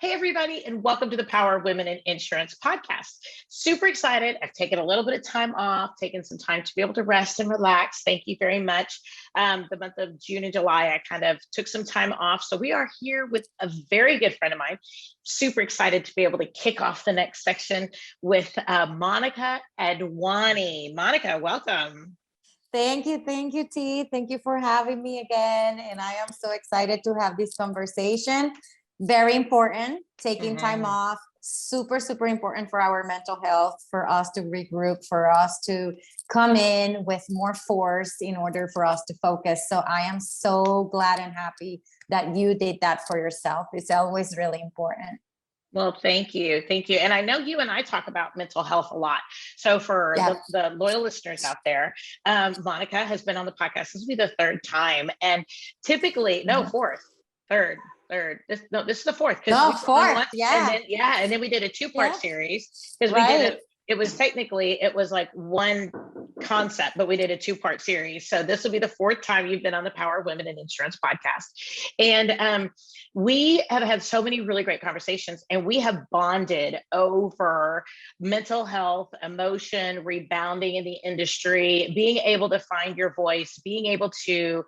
Hey, everybody, and welcome to the Power of Women in Insurance podcast. Super excited. I've taken a little bit of time off, taken some time to be able to rest and relax. Thank you very much. The month of June and July, I kind of took some time off. So we are here with a very good friend of mine. Super excited to be able to kick off the next section with Monica Adwani. Monica, welcome. Thank you, T. Thank you for having me again. And I am so excited to have this conversation. Very important, taking time off, super important for our mental health, for us to regroup, for us to come in with more force in order for us to focus. So I am so glad and happy that you did that for yourself. It's always really important. Well, thank you. Thank you. And I know you and I talk about mental health a lot. So for the loyal listeners out there, Monica has been on the podcast. This will be the third time. And typically, third. This is the fourth. Fourth. And then we did a two-part series because we did it was like one concept, but we did a two-part series. So this will be the fourth time you've been on the Power of Women in Insurance podcast. And we have had so many really great conversations, and we have bonded over mental health, emotion, rebounding in the industry, being able to find your voice, being able to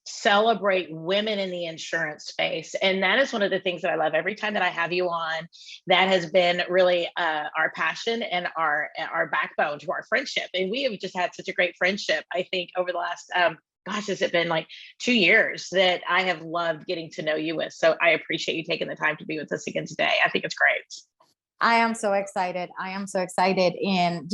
celebrate women in the insurance space. And that is one of the things that I love. Every time that I have you on, that has been really our passion and our backbone to our friendship. And we have just had such a great friendship, I think, over the last, has it been like 2 years that I have loved getting to know you with. So I appreciate you taking the time to be with us again today. I think it's great. I am so excited. And,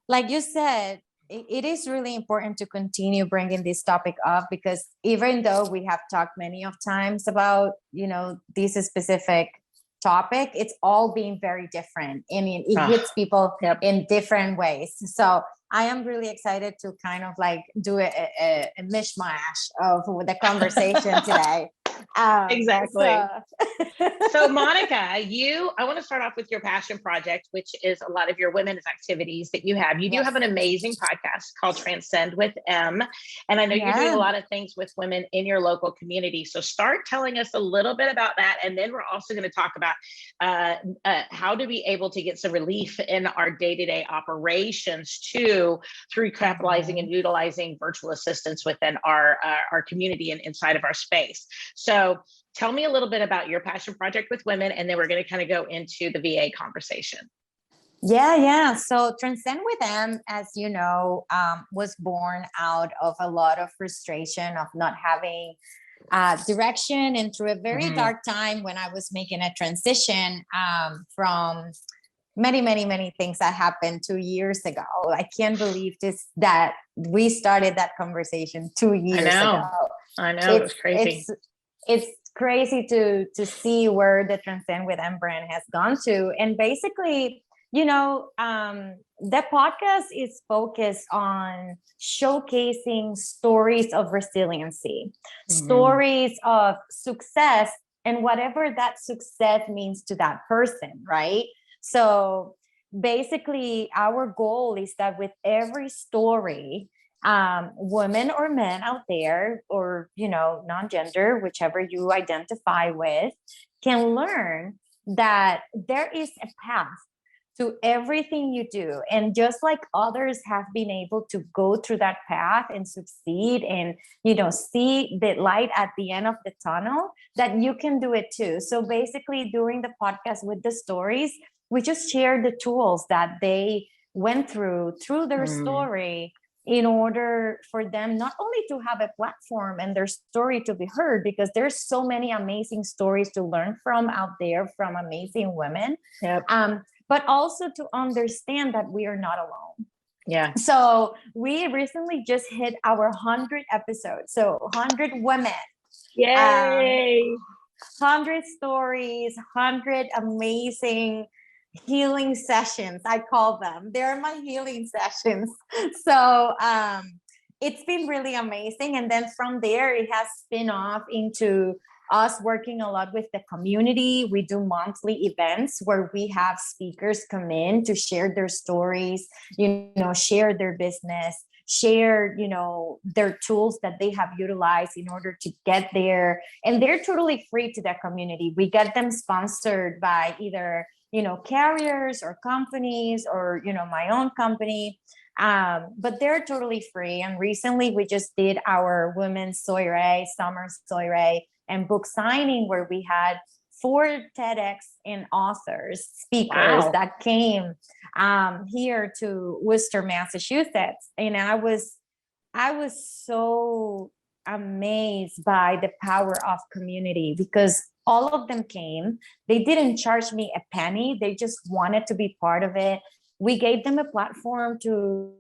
like you said, it is really important to continue bringing this topic up, because even though we have talked many of times about, this specific topic, it's all being very different. I mean, it hits people in different ways. So I am really excited to kind of like do a mishmash of the conversation today. Exactly. So Monica, I want to start off with your passion project, which is a lot of your women's activities that you have. You do have an amazing podcast called TranscendwithM. And I know you're doing a lot of things with women in your local community. So start telling us a little bit about that. And then we're also going to talk about how to be able to get some relief in our day-to-day operations too, through capitalizing and utilizing virtual assistants within our community and inside of our space. So tell me a little bit about your passion project with women, and then we're going to kind of go into the VA conversation. Yeah. So TranscendwithM, as you know, was born out of a lot of frustration of not having direction, and through a very dark time when I was making a transition from many things that happened 2 years ago. I can't believe that we started that conversation 2 years ago. I know. It's crazy. It's crazy to see where the TranscendwithM brand has gone to. And basically, the podcast is focused on showcasing stories of resiliency, stories of success, and whatever that success means to that person, right? So basically, our goal is that with every story, women or men out there, or non-gender, whichever you identify with, can learn that there is a path to everything you do. And just like others have been able to go through that path and succeed and see the light at the end of the tunnel, that you can do it too. So basically, during the podcast with the stories, we just share the tools that they went through their story, in order for them not only to have a platform and their story to be heard, because there's so many amazing stories to learn from out there from amazing women, but also to understand that we are not alone. Yeah. So we recently just hit our 100 episodes. So 100 women. Yay. 100 stories, 100 amazing healing sessions, I call them. They're my healing sessions. So it's been really amazing. And then from there, it has spin off into us working a lot with the community. We do monthly events where we have speakers come in to share their stories, share their business, share, their tools that they have utilized in order to get there. And they're totally free to that community. We get them sponsored by either, carriers or companies or, my own company. But they're totally free. And recently we just did our women's soiree, summer soiree, and book signing, where we had 4 TEDx and authors, speakers that came here to Worcester, Massachusetts. And I was so amazed by the power of community, because all of them came. They didn't charge me a penny. They just wanted to be part of it. We gave them a platform to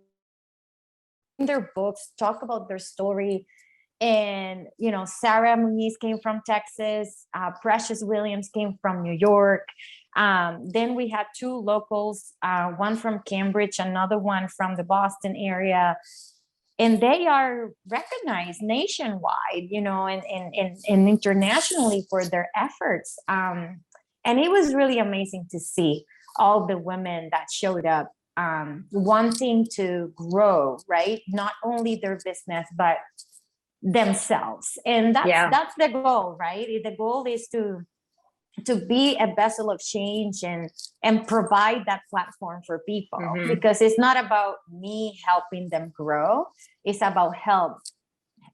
their books, talk about their story. And, Sarah Muniz came from Texas. Precious Williams came from New York. Then we had 2 locals, one from Cambridge, another one from the Boston area. And they are recognized nationwide, and internationally for their efforts. And it was really amazing to see all the women that showed up, wanting to grow, right? Not only their business, but themselves. And that's the goal, right? The goal is to be a vessel of change and provide that platform for people, because it's not about me helping them grow. It's about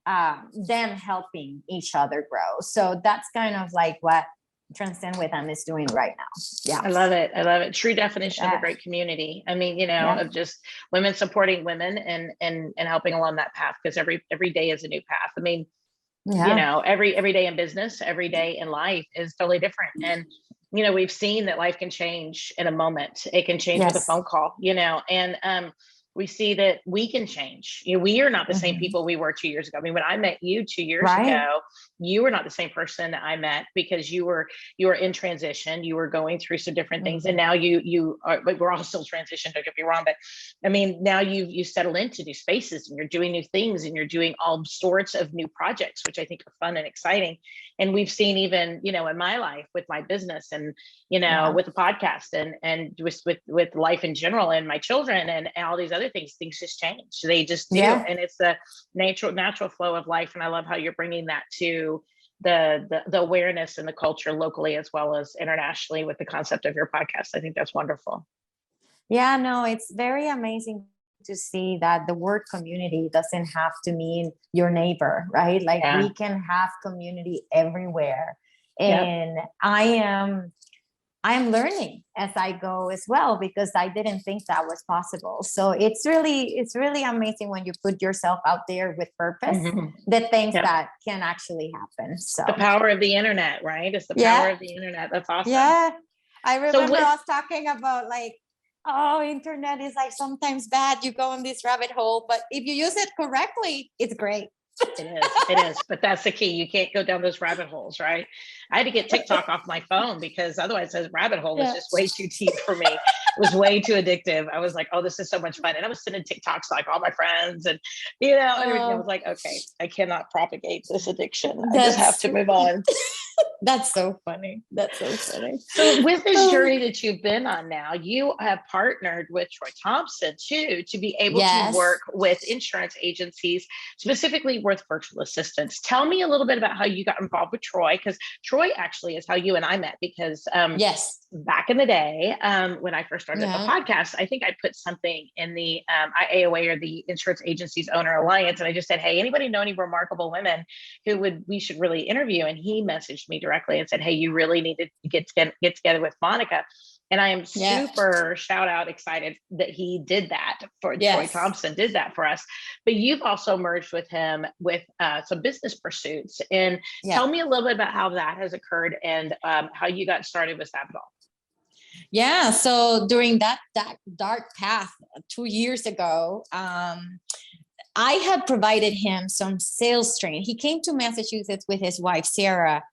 them helping each other grow. So that's kind of like what TranscendwithM is doing right now. Yeah. I love it. True definition of a great community. I mean, of just women supporting women and helping along that path, because every day is a new path. I mean, every day in business, every day in life is totally different. And, we've seen that life can change in a moment. It can change with a phone call, and we see that we can change. We are not the same people we were 2 years ago. I mean, when I met you 2 years ago, you were not the same person that I met, because you were in transition. You were going through some different things, and now you are. But we're all still transition. Don't get me wrong, but I mean, now you settled into new spaces, and you're doing new things, and you're doing all sorts of new projects, which I think are fun and exciting. And we've seen even in my life with my business, and with the podcast, and with life in general, and my children, and all these other things just change. They just do. And it's the natural flow of life. And I love how you're bringing that to the awareness and the culture locally as well as internationally with the concept of your podcast. I think that's wonderful. Yeah, no, it's very amazing to see that the word community doesn't have to mean your neighbor, right? Like we can have community everywhere. And I'm learning as I go as well, because I didn't think that was possible. So it's really amazing when you put yourself out there with purpose, the things that can actually happen. So the power of the internet, right? It's the power of the internet. That's awesome. Yeah. I remember us talking about like, internet is like sometimes bad. You go in this rabbit hole, but if you use it correctly, it's great. It is, but that's the key. You can't go down those rabbit holes, right? I had to get TikTok off my phone, because otherwise this rabbit hole was just way too deep for me. It was way too addictive. I was like, oh, this is so much fun. And I was sending TikToks to like all my friends, and everything. I was like, okay, I cannot propagate this addiction. I just have to move on. That's so funny. So with this journey that you've been on now, you have partnered with Troy Thompson too, to be able to work with insurance agencies, specifically with virtual assistants. Tell me a little bit about how you got involved with Troy, because Troy actually is how you and I met, because back in the day, when I first started the podcast, I think I put something in the IAOA, or the Insurance Agencies Owner Alliance. And I just said, hey, anybody know any remarkable women who we should really interview? And he messaged me directly and said, hey, you really need to get together with Monica. And I am super excited that he did that Troy Thompson did that for us. But you've also merged with him with some business pursuits. And tell me a little bit about how that has occurred, and how you got started with Savvital. Yeah. So during that dark path 2 years ago, I had provided him some sales training. He came to Massachusetts with his wife, Sarah,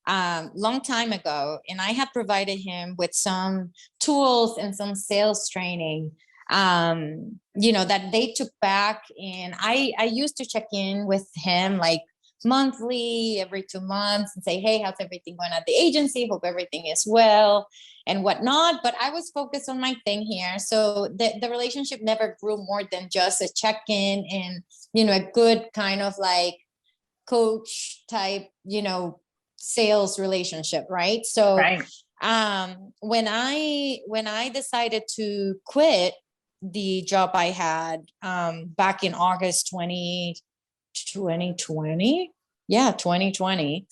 long time ago. And I had provided him with some tools and some sales training, that they took back. And I used to check in with him like monthly, every 2 months, and say, hey, how's everything going at the agency? Hope everything is well and whatnot. But I was focused on my thing here. So the relationship never grew more than just a check-in and, a good kind of like coach type, sales relationship. Right. So Right. when I decided to quit the job I had back in August 2020. Yeah, 2020.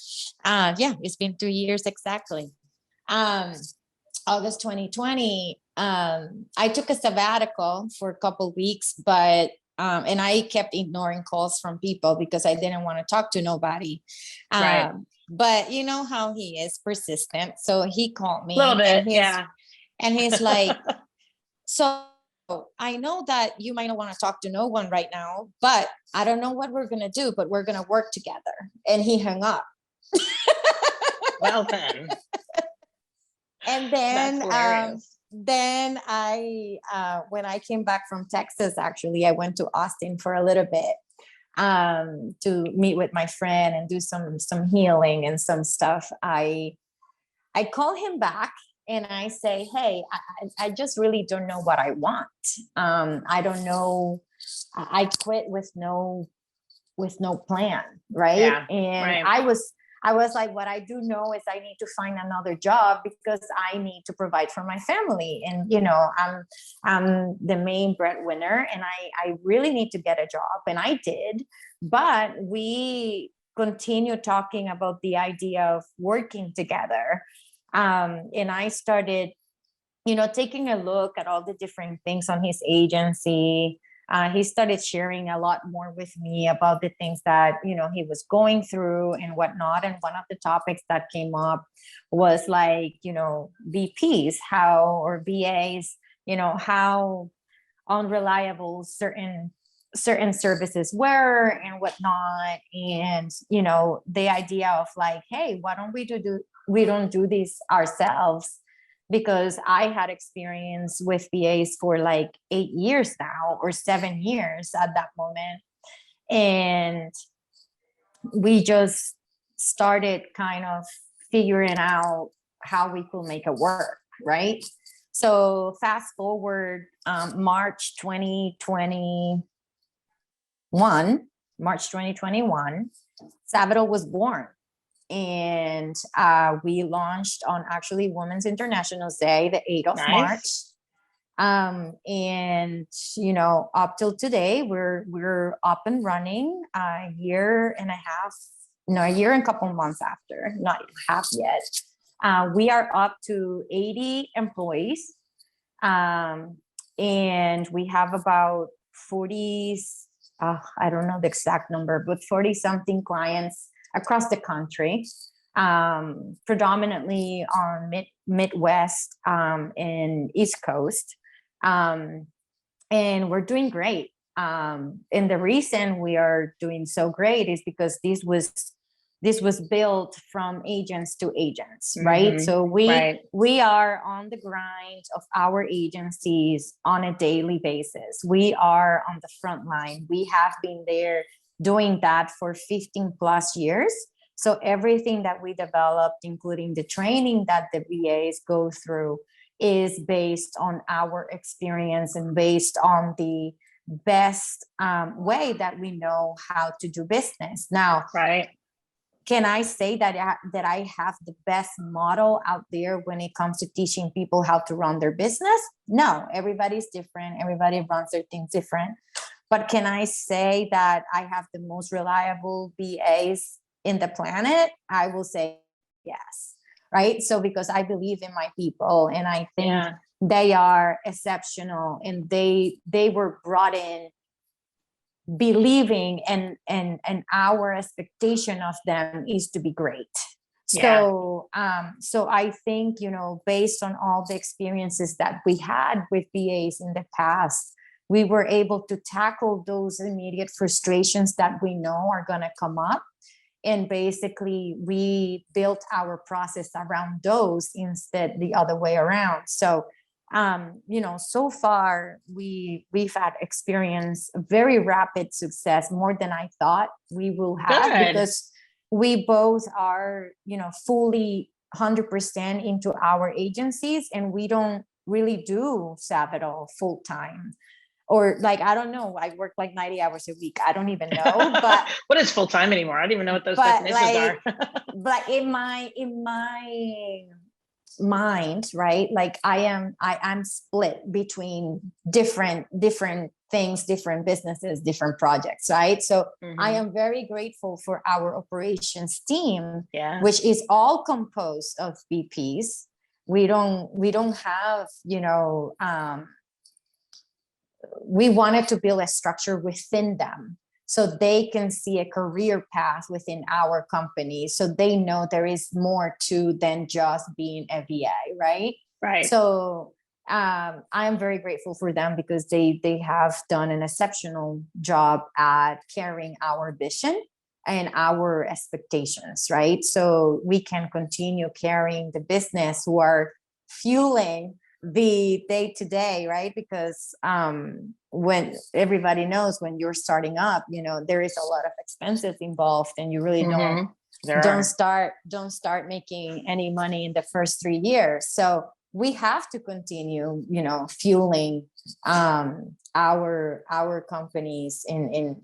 It's been 3 years exactly. August 2020. I took a sabbatical for a couple weeks, but and I kept ignoring calls from people because I didn't want to talk to nobody. Right. But you know how he is, persistent. So he called me A little bit, and he's like, so I know that you might not want to talk to no one right now, but I don't know what we're going to do, but we're going to work together. And he hung up. Well then. And then I, when I came back from Texas, actually, I went to Austin for a little bit to meet with my friend and do some healing and some stuff. I call him back and I say, hey, I just really don't know what I want. I don't know. I quit with no plan. Right. Yeah, And right. I was like, what I do know is I need to find another job because I need to provide for my family. And, I'm the main breadwinner and I really need to get a job. And I did, but we continue talking about the idea of working together. And I started, taking a look at all the different things on his agency. He started sharing a lot more with me about the things that, he was going through and whatnot. And one of the topics that came up was like, VPs, or VAs, how unreliable certain services were and whatnot. And, the idea of like, hey, why don't we don't do this ourselves? Because I had experience with VAs for like 8 years now or 7 years at that moment. And we just started kind of figuring out how we could make it work. Right. So fast forward, March 2021, Savvital was born. And we launched on actually Women's International Day, the 8th of Nice. March. And up till today, we're up and running a year and a couple months after, not half yet. We are up to 80 employees, and we have about 40. I don't know the exact number, but 40 something clients across the country, predominantly on Midwest and East Coast. And we're doing great. And the reason we are doing so great is because this was built from agents to agents, right? Mm-hmm. So we are on the grind of our agencies on a daily basis. We are on the front line. We have been there doing that for 15 plus years. So everything that we developed, including the training that the VAs go through, is based on our experience and based on the best way that we know how to do business. Now, right. Can I say that I have the best model out there when it comes to teaching people how to run their business? No, everybody's different. Everybody runs their things different. But can I say that I have the most reliable VAs in the planet? I will say yes, right? So because I believe in my people and I think they are exceptional and they were brought in believing and our expectation of them is to be great. So so I think, based on all the experiences that we had with VAs in the past, we were able to tackle those immediate frustrations that we know are going to come up. And basically, we built our process around those instead the other way around. So so far we've had experienced very rapid success, more than I thought we will have. Good. Because we both are, fully 100% into our agencies, and we don't really do Savvital full time. Or like, I don't know, I work like 90 hours a week. I don't even know, but what is full time anymore? I don't even know what those but definitions like, are. but in my mind, right? Like I'm split between different things, different businesses, different projects, right? So I am very grateful for our operations team, which is all composed of VPs. We don't have, we wanted to build a structure within them so they can see a career path within our company, so they know there is more to than just being a VA, right? Right. So I am very grateful for them, because they have done an exceptional job at carrying our vision and our expectations, right? So we can continue carrying the business, who are fueling the day-to-day, right? Because when everybody knows, when you're starting up, there is a lot of expenses involved, and you really don't start making any money in the first 3 years. So we have to continue, fueling our companies in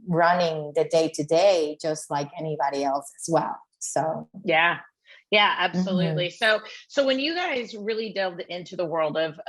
running the day-to-day, just like anybody else as well. So yeah, absolutely. So when you guys really delved into the world of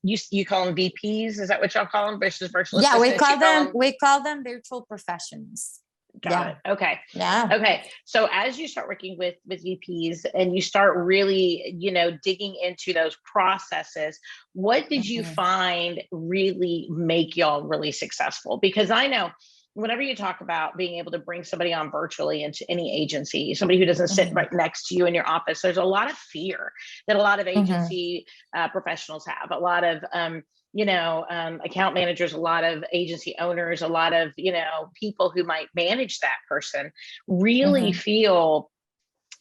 you call them VPs, is that what y'all call them, versus virtual assistants? We call them virtual professionals. Got it. Okay. Yeah. Okay. So as you start working with VPs and you start really, digging into those processes, what did you find really make y'all really successful? Because I know whenever you talk about being able to bring somebody on virtually into any agency, somebody who doesn't sit right next to you in your office, there's a lot of fear that a lot of agency professionals have. A lot of account managers, a lot of agency owners, a lot of, people who might manage that person really feel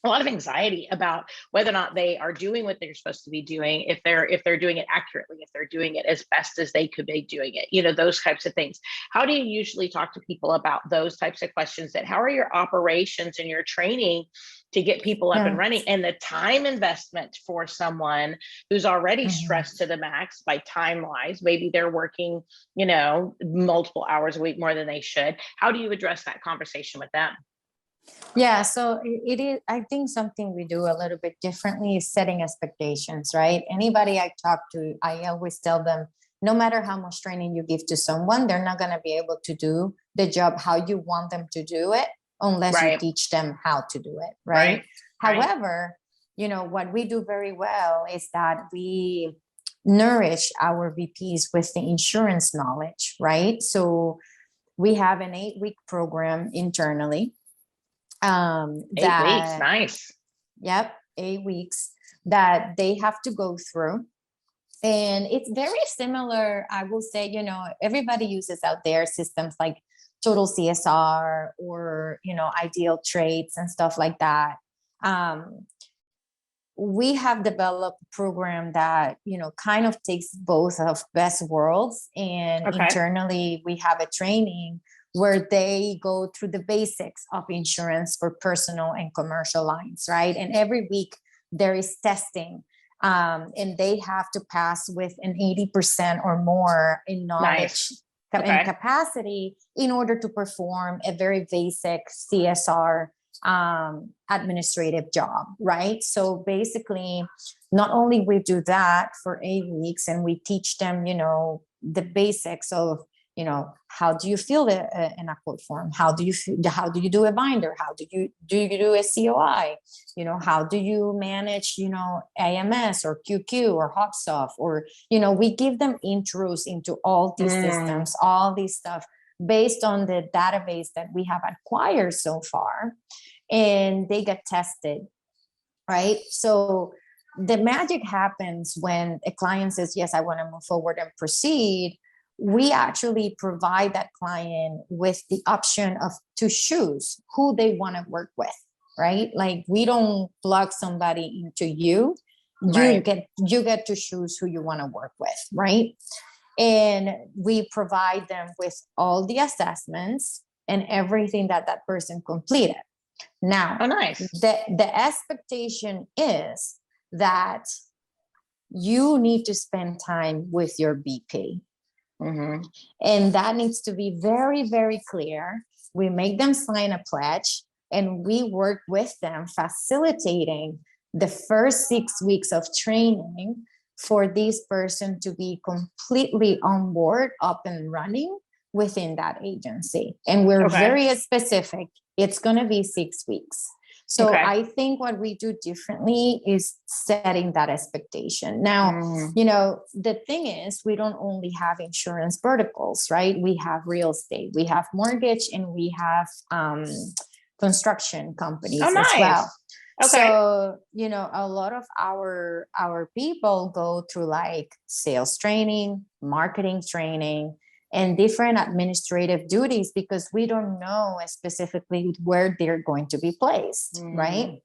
a lot of anxiety about whether or not they are doing what they're supposed to be doing, if they're doing it accurately, if they're doing it as best as they could be doing it, those types of things. How do you usually talk to people about those types of questions? That how are your operations and your training to get people up and running, and the time investment for someone who's already stressed to the max by time wise? Maybe they're working, multiple hours a week more than they should. How do you address that conversation with them? Yeah, so it is, I think something we do a little bit differently is setting expectations, right? Anybody I talk to, I always tell them, no matter how much training you give to someone, they're not going to be able to do the job how you want them to do it unless you teach them how to do it, right? However, what we do very well is that we nourish our VPs with the insurance knowledge, right? So we have an 8-week program internally. 8 weeks, nice. Yep, 8 weeks that they have to go through. And it's very similar, I will say, everybody uses out there systems like Total CSR or, Ideal Traits and stuff like that. We have developed a program that, kind of takes both of best worlds. And internally, we have a training where they go through the basics of insurance for personal and commercial lines, right? And every week there is testing, and they have to pass with an 80% or more in knowledge and capacity in order to perform a very basic CSR administrative job, right? So basically, not only we do that for 8 weeks and we teach them, the basics of, how do you fill an quote form? How do you do a binder? How do you do a COI? How do you manage, AMS or QQ or HubSpot? Or, we give them intros into all these systems, all this stuff based on the database that we have acquired so far, and they get tested, right? So the magic happens when a client says, yes, I want to move forward and proceed. We actually provide that client with the option to choose who they want to work with, right? Like, we don't plug somebody into you. You get to choose who you want to work with, right? And we provide them with all the assessments and everything that person completed. Now, nice. The expectation is that you need to spend time with your BP. And that needs to be very, very clear. We make them sign a pledge, and we work with them facilitating the first 6 weeks of training for this person to be completely on board, up and running within that agency. And we're very specific. It's going to be 6 weeks. So I think what we do differently is setting that expectation. Now, the thing is, we don't only have insurance verticals, right? We have real estate, we have mortgage, and we have construction companies as well. So, a lot of our people go through like sales training, marketing training, and different administrative duties, because we don't know specifically where they're going to be placed, right?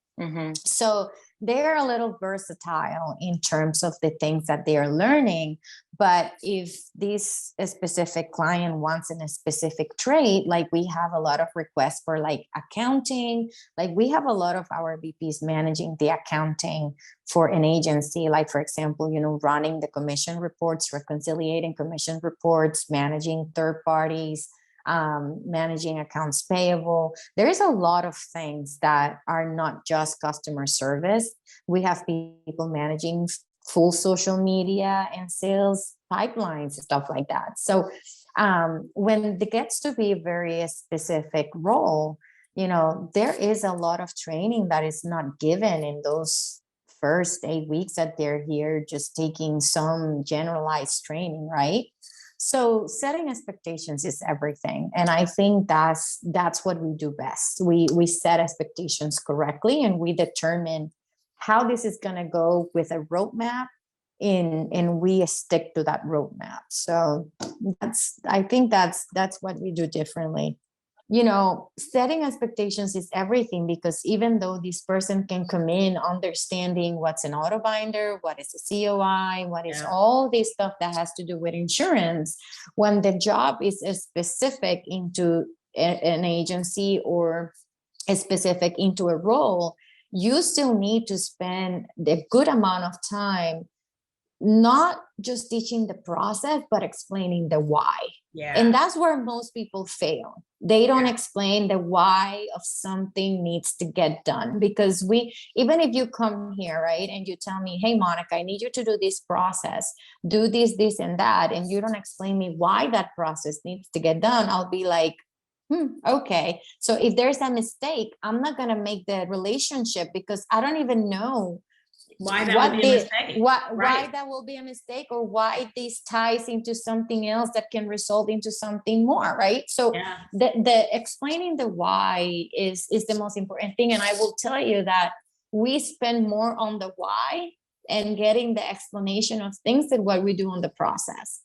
So they're a little versatile in terms of the things that they are learning. But if this specific client wants in a specific trade, like we have a lot of requests for like accounting, like we have a lot of our VPs managing the accounting for an agency, like for example, running the commission reports, reconciliating commission reports, managing third parties, managing accounts payable. There is a lot of things that are not just customer service. We have people managing full social media and sales pipelines, stuff like that. So when it gets to be a very specific role, there is a lot of training that is not given in those first 8 weeks that they're here, just taking some generalized training, right? So setting expectations is everything. And I think that's what we do best. We set expectations correctly, and we determine how this is going to go with a roadmap, and we stick to that roadmap. So I think that's what we do differently. Setting expectations is everything, because even though this person can come in understanding what's an auto binder, what is a COI, what is all this stuff that has to do with insurance, when the job is specific into an agency or specific into a role, you still need to spend a good amount of time not just teaching the process, but explaining the why. And that's where most people fail. They don't explain the why of something needs to get done, because even if you come here, right, and you tell me, hey, Monica, I need you to do this process, do this, this, and that, and you don't explain me why that process needs to get done, I'll be like, okay. So if there's a mistake, I'm not going to make the relationship, because I don't even know why that would be a mistake. Why that will be a mistake, or why this ties into something else that can result into something more, right? So the explaining the why is the most important thing. And I will tell you that we spend more on the why and getting the explanation of things than what we do on the process.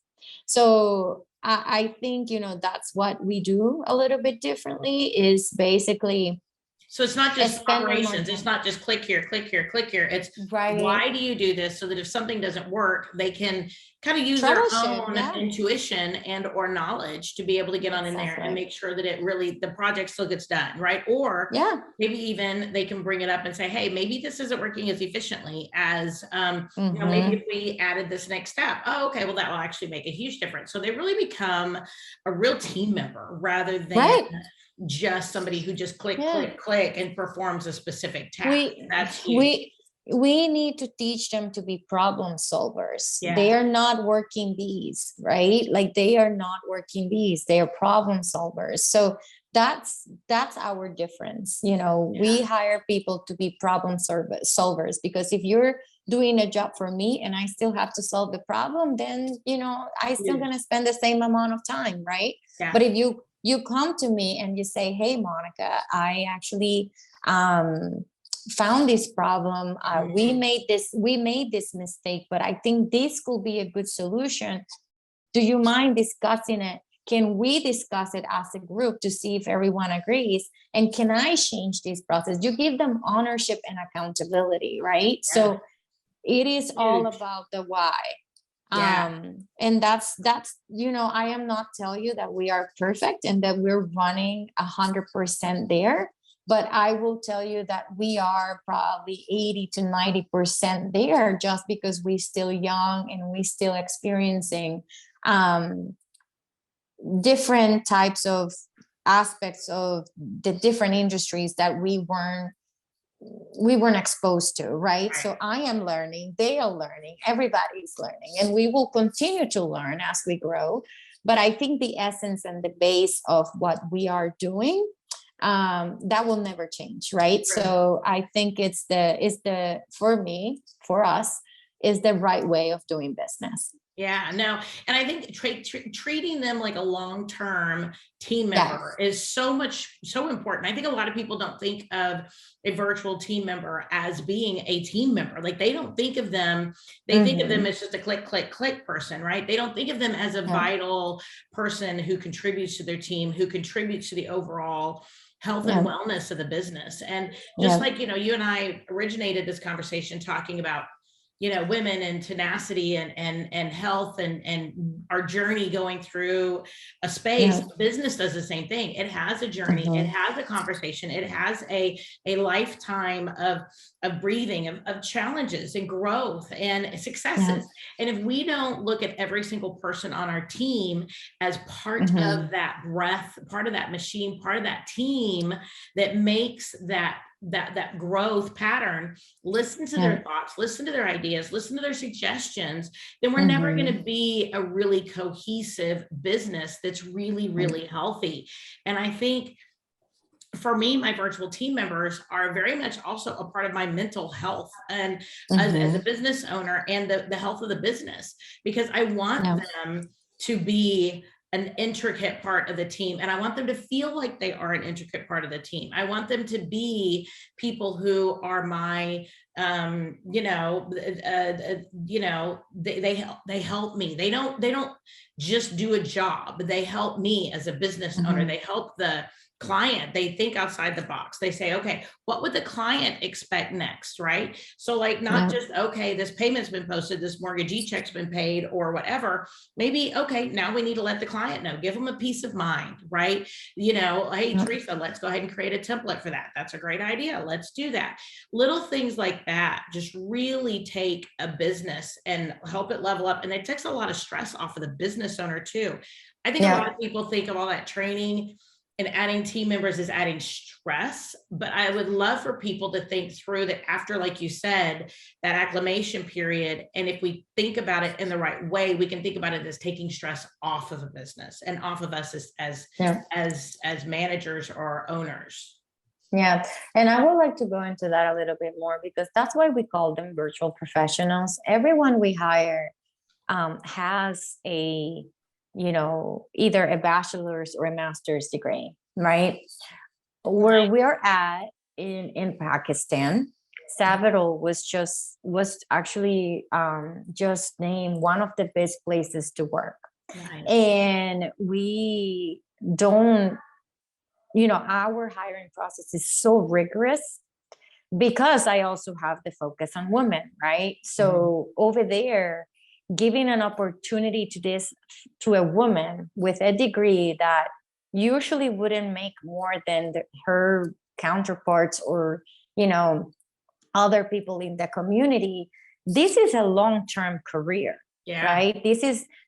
So I think, that's what we do a little bit differently, is basically. So it's not just operations. It's not just click here, click here, click here. It's why do you do this, so that if something doesn't work, they can kind of use their own intuition and or knowledge to be able to get on in there and make sure that the project still gets done, right? Or maybe even they can bring it up and say, hey, maybe this isn't working as efficiently as, maybe if we added this next step. Oh, okay, well, that will actually make a huge difference. So they really become a real team member rather than just somebody who just click and performs a specific task. That's huge. We need to teach them to be problem solvers. They are not working bees, right? Like, they are not working bees. They are problem solvers. So that's our difference. We hire people to be problem solvers, because if you're doing a job for me and I still have to solve the problem, then, I still gonna spend the same amount of time, right? But if you come to me and you say, hey, Monica, I actually found this problem. We made this mistake, but I think this could be a good solution. Do you mind discussing it? Can we discuss it as a group to see if everyone agrees? And can I change this process? You give them ownership and accountability, right? So It is all Huge. about the why. Yeah. And that's, I am not telling you that we are perfect and that we're running 100% there, but I will tell you that we are probably 80 to 90% there, just because we're still young and we still experiencing different types of aspects of the different industries that we weren't exposed to, right? So I am learning, they are learning, everybody's learning, and we will continue to learn as we grow. But I think the essence and the base of what we are doing, that will never change, right? So I think it's the for me, for us, is the right way of doing business. Yeah, no. And I think treating them like a long-term team member is so important. I think a lot of people don't think of a virtual team member as being a team member. Like, they don't think of them, they think of them as just a click, click, click person, right? They don't think of them as a vital person who contributes to their team, who contributes to the overall health and wellness of the business. And just like, you and I originated this conversation talking about women and tenacity and health and our journey going through a space. Business does the same thing. It has a journey, it has a conversation, it has a lifetime of breathing, of challenges and growth and successes. And if we don't look at every single person on our team as part of that breath, part of that machine, part of that team that makes that growth pattern, listen to their thoughts, listen to their ideas, listen to their suggestions, then we're never going to be a really cohesive business that's really, really healthy. And I think for me, my virtual team members are very much also a part of my mental health and as a business owner and the health of the business, because I want them to be an intricate part of the team. And I want them to feel like they are an intricate part of the team. I want them to be people who are my, they help me. They don't just do a job. They help me as a business owner. They help the client. They think outside the box. They say, okay, what would the client expect next, right? So like, not just, okay, this payment's been posted, this mortgage check's been paid or whatever. Maybe, okay, now we need to let the client know, give them a peace of mind, right? Hey, Teresa, let's go ahead and create a template for that. That's a great idea. Let's do that. Little things like that just really take a business and help it level up. And it takes a lot of stress off of the business owner too. I think a lot of people think of all that training and adding team members is adding stress, but I would love for people to think through that after, like you said, that acclimation period. And if we think about it in the right way, we can think about it as taking stress off of a business and off of us as managers or owners. Yeah. And I would like to go into that a little bit more, because that's why we call them virtual professionals. Everyone we hire has either a bachelor's or a master's degree, right? Where we're at in Pakistan, Savvital was actually just named one of the best places to work. Nice. And we don't, our hiring process is so rigorous, because I also have the focus on women, right? So over there, giving an opportunity to a woman with a degree that usually wouldn't make more than her counterparts or other people in the community, this is a long-term career, right?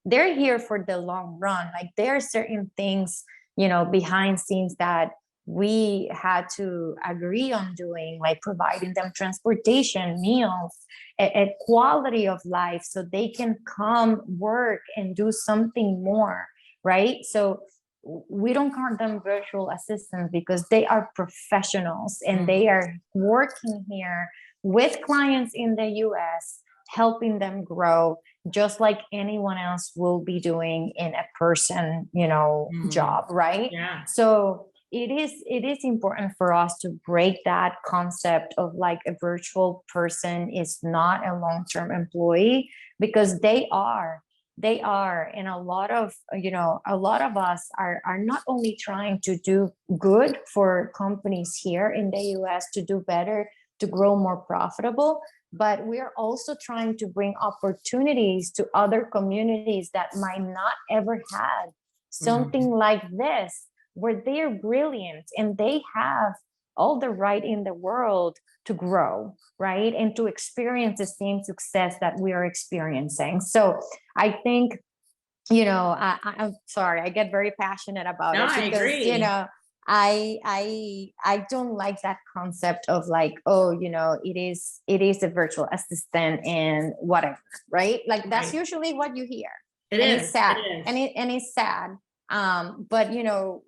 They're here for the long run. Like, there are certain things behind scenes that we had to agree on doing, like providing them transportation, meals, a quality of life, so they can come work and do something more, right? So we don't call them virtual assistants, because they are professionals and they are working here with clients in the US, helping them grow, just like anyone else will be doing in a person, job, right? Yeah. So it is important for us to break that concept of like a virtual person is not a long-term employee, because they are, and a lot of us are not only trying to do good for companies here in the US to do better, to grow more profitable, but we're also trying to bring opportunities to other communities that might not ever had something like this, where they're brilliant and they have all the right in the world to grow, right? And to experience the same success that we are experiencing. So I think, I'm sorry, I get very passionate about it, I because, agree. I don't like that concept of like, oh, it is a virtual assistant and whatever, right? Like that's usually what you hear. It's sad. And it's sad. But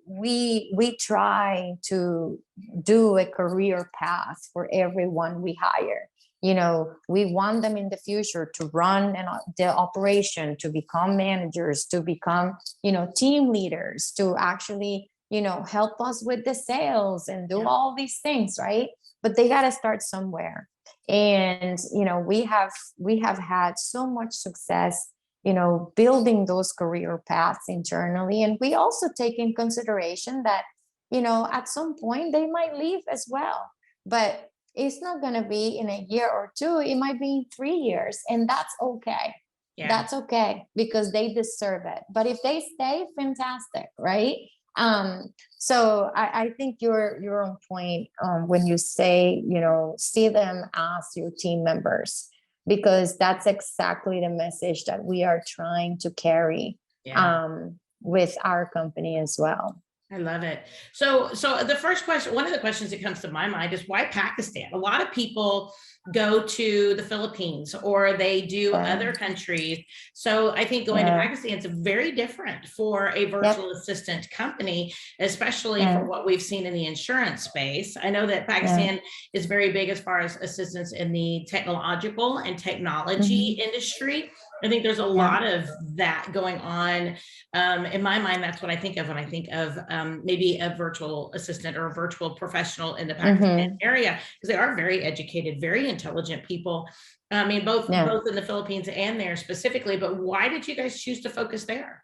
we try to do a career path for everyone we hire. We want them in the future to run the operation, to become managers, to become, team leaders, to actually, help us with the sales and do all these things, right? But they got to start somewhere. And, we have had so much success, building those career paths internally. And we also take in consideration that, at some point they might leave as well. But it's not going to be in a year or two. It might be in 3 years. And that's okay. Yeah. That's okay, because they deserve it. But if they stay, fantastic, right? So I think you're on point when you say, see them as your team members, because that's exactly the message that we are trying to carry with our company as well. I love it. So the first question, one of the questions that comes to my mind is, why Pakistan? A lot of people go to the Philippines or they do other countries. So I think going to Pakistan is very different for a virtual assistant company, especially for what we've seen in the insurance space. I know that Pakistan is very big as far as assistance in the technological and technology industry. I think there's a lot of that going on. In my mind, that's what I think of when I think of maybe a virtual assistant or a virtual professional in the Pakistan area, because they are very educated, very intelligent people. I mean, both in the Philippines and there specifically. But why did you guys choose to focus there?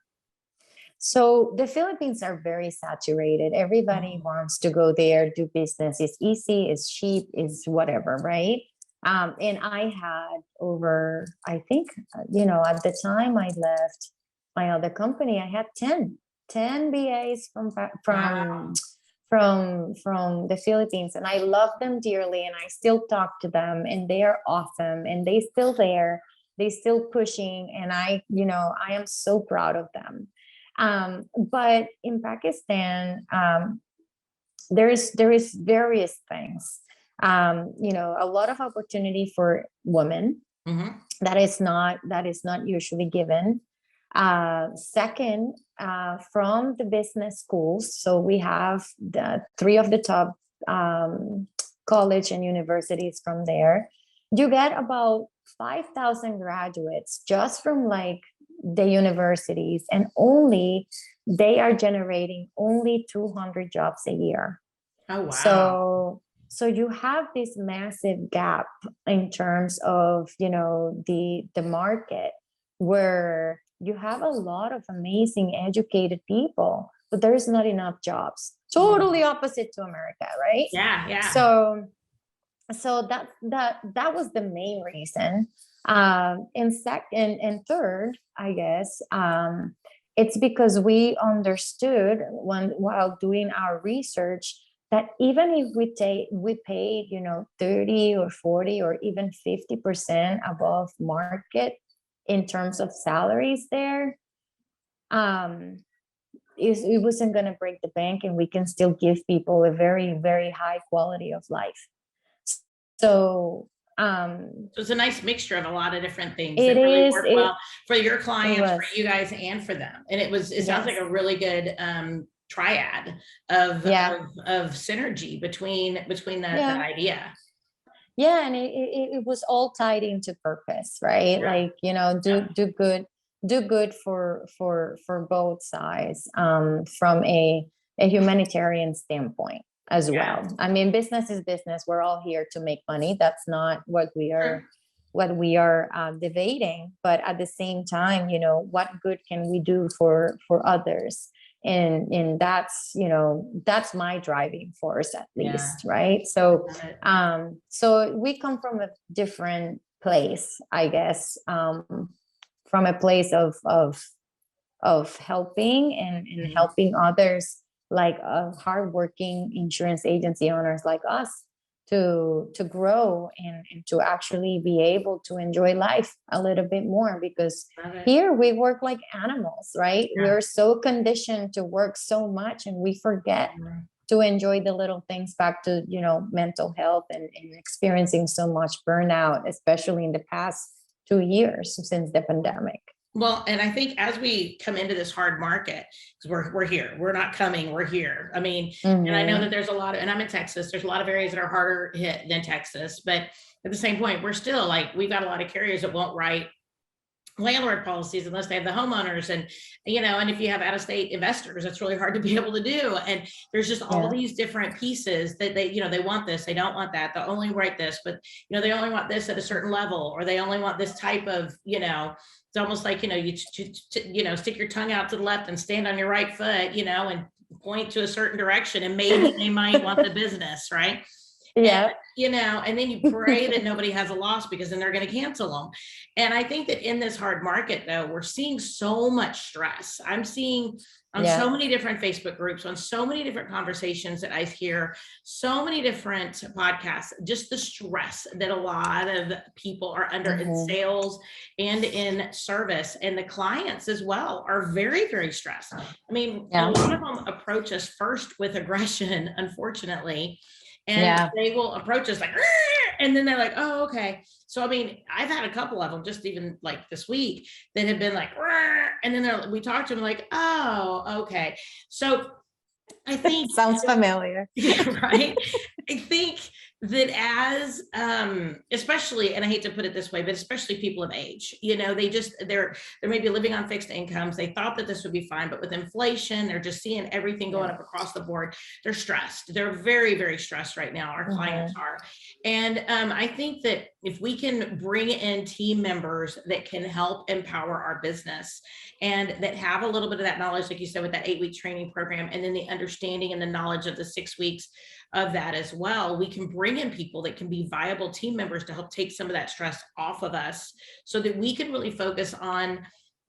So the Philippines are very saturated. Everybody wants to go there, do business. It's easy, it's cheap, it's whatever, right? And I had over, I think, at the time I left my other company, I had 10 BAs from the Philippines, and I love them dearly, and I still talk to them, and they are awesome, and they still there, they still pushing, and I am so proud of them. But in Pakistan, there is various things. A lot of opportunity for women that is not usually given. Second, from the business schools, so we have the 3 of the top college and universities from there. You get about 5,000 graduates just from like the universities, and only they are generating only 200 jobs a year. Oh wow. So you have this massive gap in terms of, the market, where you have a lot of amazing educated people, but there's not enough jobs. Totally opposite to America, right? Yeah. So that was the main reason. And third, I guess, it's because we understood while doing our research that even if we paid 30 or 40 or even 50% above market in terms of salaries there, it wasn't going to break the bank, and we can still give people a very, very high quality of life. So it's a nice mixture of a lot of different things that really work well for your clients, for you guys, and for them. And it sounds like a really good triad of synergy between that idea. Yeah, and it was all tied into purpose, right? Like, do good for both sides, from a humanitarian standpoint as well. I mean, business is business. We're all here to make money. That's not what we are debating. But at the same time, what good can we do for others? And that's, that's my driving force, at least. Right. So so we come from a different place, I guess, from a place of helping and helping others, like hardworking insurance agency owners like us, to grow and to actually be able to enjoy life a little bit more, because here we work like animals, right? We're so conditioned to work so much, and we forget to enjoy the little things, back to mental health, and experiencing so much burnout, especially in the past 2 years since the pandemic. Well, and I think as we come into this hard market, because we're here, we're not coming, we're here. I mean, and I know that there's a lot of, and I'm in Texas, there's a lot of areas that are harder hit than Texas, but at the same point, we're still like, we've got a lot of carriers that won't write landlord policies unless they have the homeowners, and and if you have out-of-state investors, it's really hard to be able to do. And there's just all these different pieces that they they want this, they don't want that, they'll only write this, but they only want this at a certain level, or they only want this type of it's almost like you stick your tongue out to the left and stand on your right foot, and point to a certain direction, and maybe they might want the business, right? Yeah. And then you pray that nobody has a loss, because then they're going to cancel them. And I think that in this hard market, though, we're seeing so much stress. I'm seeing on so many different Facebook groups, on so many different conversations that I hear, so many different podcasts, just the stress that a lot of people are under in sales and in service, and the clients as well are very, very stressed. I mean, a lot of them approach us first with aggression, unfortunately. And they will approach us like, and then they're like, oh, okay. So, I mean, I've had a couple of them just even like this week that have been like, and then we talked to them like, oh, okay. So I think sounds familiar. Right. I think that as especially, and I hate to put it this way, but especially people of age, they're maybe living on fixed incomes. They thought that this would be fine, but with inflation, they're just seeing everything going up across the board. They're stressed. They're very, very stressed right now. Our clients are. And I think that if we can bring in team members that can help empower our business, and that have a little bit of that knowledge, like you said, with that 8-week training program, and then the understanding and the knowledge of the 6 weeks of that as well, we can bring in people that can be viable team members to help take some of that stress off of us, so that we can really focus on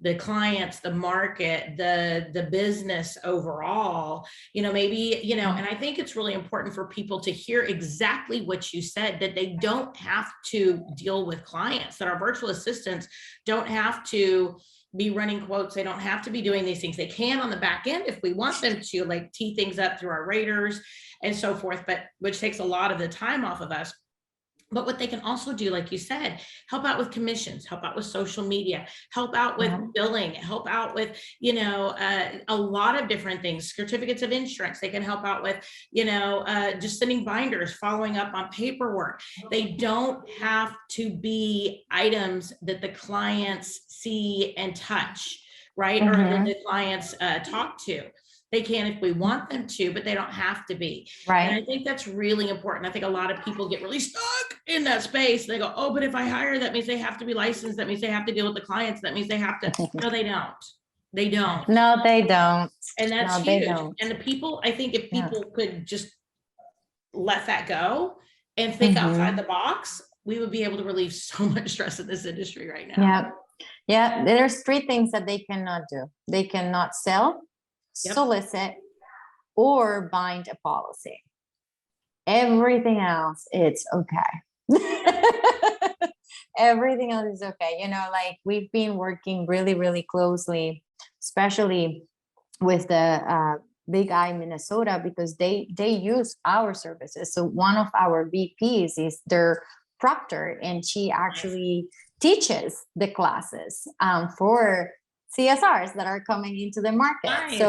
the clients, the market, the business overall, maybe, and I think it's really important for people to hear exactly what you said, that they don't have to deal with clients, that our virtual assistants don't have to be running quotes. They don't have to be doing these things. They can on the back end if we want them to, like tee things up through our raters and so forth, but which takes a lot of the time off of us. But what they can also do, like you said, help out with commissions, help out with social media, help out with billing, help out with, a lot of different things, certificates of insurance. They can help out with, just sending binders, following up on paperwork. They don't have to be items that the clients see and touch, right? Or that the clients talk to. They can if we want them to, but they don't have to be. Right. And I think that's really important. I think a lot of people get really stuck in that space. They go, oh, but if I hire, that means they have to be licensed. That means they have to deal with the clients. That means they have to. No, they don't. They don't. No, they don't. And that's huge. And the people, I think if people could just let that go and think outside the box, we would be able to relieve so much stress in this industry right now. Yeah. Yeah. There's 3 things that they cannot do. They cannot sell, solicit, or bind a policy. Everything else, it's okay. Everything else is okay. Like we've been working really, really closely, especially with the Big I, Minnesota, because they use our services. So one of our VPs is their proctor, and she actually teaches the classes for CSRs that are coming into the market. Nice.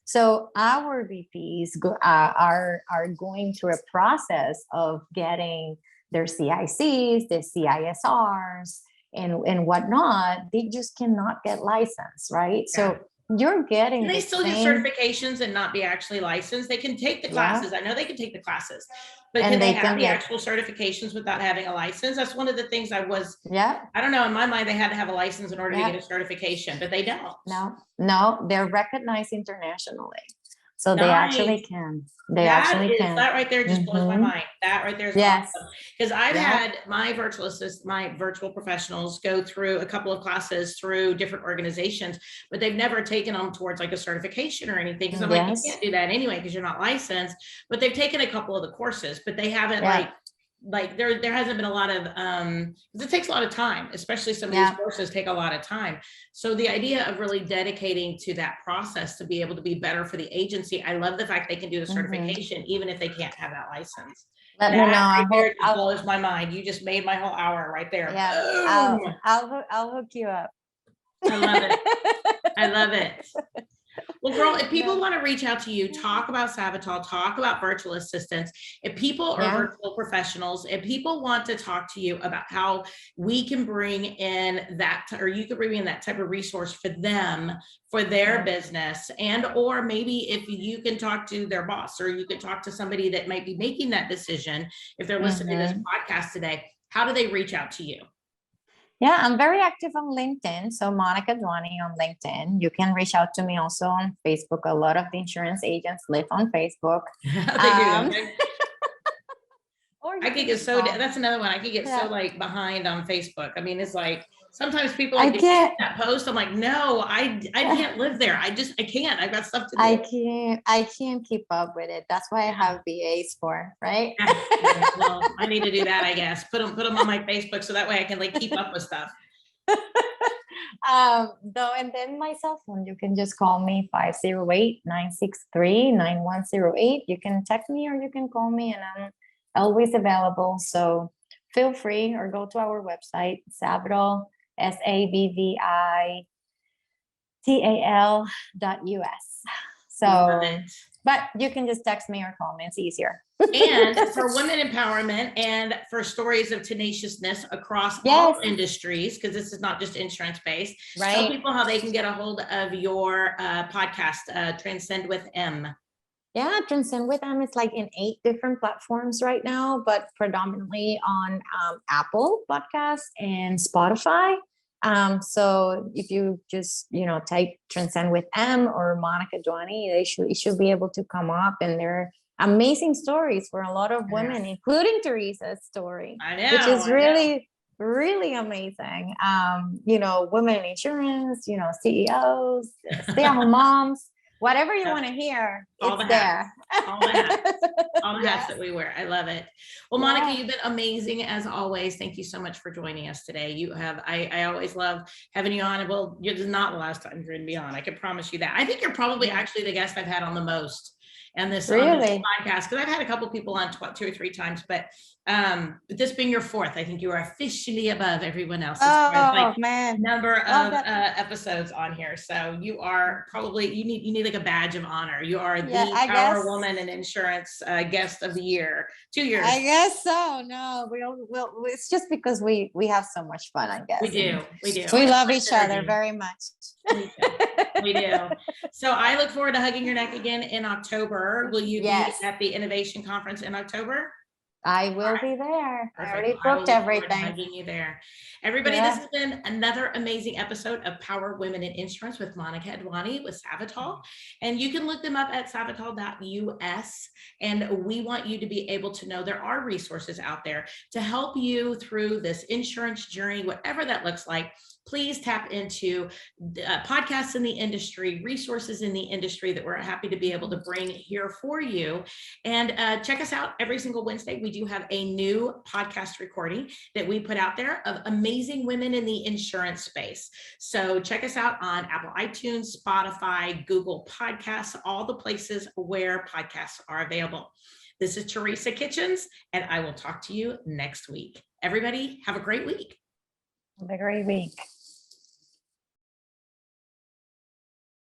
So our VPs are going through a process of getting their CICs, their CISRs, and whatnot. They just cannot get licensed, right? Yeah. So you're getting Can they the still get same, certifications and not be actually licensed? They can take the yeah, classes. I know they can take the classes, but and can they they have can the get, actual certifications without having a license? That's one of the things I yeah, don't know, in my mind, they had to have a license in order to yeah. get a certification, but they don't. No, they're recognized internationally. So they actually Nice. can. They actually can. That right there just blows my Mhm. mind. That right there is Yes. awesome. Because I've Yeah. had my virtual assist, my virtual professionals go through a couple of classes through different organizations, but they've never taken them towards like a certification or anything. Because I'm like, you Yes. can't do that anyway because you're not licensed. But they've taken a couple of the courses, but they haven't Yeah. like there hasn't been a lot of because it takes a lot of time, especially some of Yeah. these courses take a lot of time. So the idea of really dedicating to that process to be able to be better for the agency, I love the fact they can do the certification even if they can't have that license. Let me know. Right there just blows my mind. You just made my whole hour right there. Yeah, Boom. I'll hook you up. I love it. I love it. Well, girl, if people No. want to reach out to you, talk about Savvital, talk about virtual assistants, if people are Yeah. virtual professionals, if people want to talk to you about how we can bring in that, or you could bring in that type of resource for them, for their Yeah. business, and or maybe if you can talk to their boss, or you could talk to somebody that might be making that decision, if they're listening to this podcast today, how do they reach out to you? Yeah, I'm very active on LinkedIn. So Monica Adwani on LinkedIn. You can reach out to me also on Facebook. A lot of the insurance agents live on Facebook. They do. Or I could get so, that's another one. I could get so like behind on Facebook. I mean, it's like, sometimes people like that post. I'm like, no, I can't live there. I can't. I've got stuff to do. I can't keep up with it. That's why I have VAs for, right? Well, I need to do that, I guess. Put them on my Facebook so that way I can like keep up with stuff. Though, and then my cell phone, you can just call me 508-963-9108. You can text me or you can call me, and I'm always available. So feel free, or go to our website, Savvital, SAVVITAL.us. So, but you can just text me or call me. It's easier. And for women empowerment and for stories of tenaciousness across all industries, because this is not just insurance based, right? Tell people how they can get a hold of your podcast, TranscendwithM. Yeah, TranscendwithM is like in 8 different platforms right now, but predominantly on Apple Podcasts and Spotify. So if you just, type TranscendwithM or Monica Adwani, it should be able to come up, and they're amazing stories for a lot of women, including Teresa's story, which is really, really amazing. Women in insurance, CEOs, stay-at-home moms, whatever you want to hear, it's there. All the hats that we wear. I love it. Well, Monica, you've been amazing as always. Thank you so much for joining us today. You have, I always love having you on. Well, this is not the last time you're going to be on. I can promise you that. I think you're probably actually the guest I've had on the most. And this, on this podcast, because I've had a couple people on 2 or 3 times, but this being your 4th, I think you are officially above everyone else. Number of episodes on here. So you are probably, you need like a badge of honor. You are the Power Woman and Insurance guest of the year. 2 years. I guess so. No, it's just because we have so much fun, I guess. We do. We love each other very much. We do. So I look forward to hugging your neck again in October. Will you be at the Innovation Conference in October? I will be there. Perfect. I already booked everything. Hugging you there. Everybody, this has been another amazing episode of Power Women in Insurance with Monica Adwani with Savvital. And you can look them up at savvital.us. And we want you to be able to know there are resources out there to help you through this insurance journey, whatever that looks like. Please tap into podcasts in the industry, resources in the industry that we're happy to be able to bring here for you. And check us out every single Wednesday. We do have a new podcast recording that we put out there of amazing women in the insurance space. So check us out on Apple iTunes, Spotify, Google Podcasts, all the places where podcasts are available. This is Teresa Kitchens, and I will talk to you next week. Everybody, have a great week. Have a great week.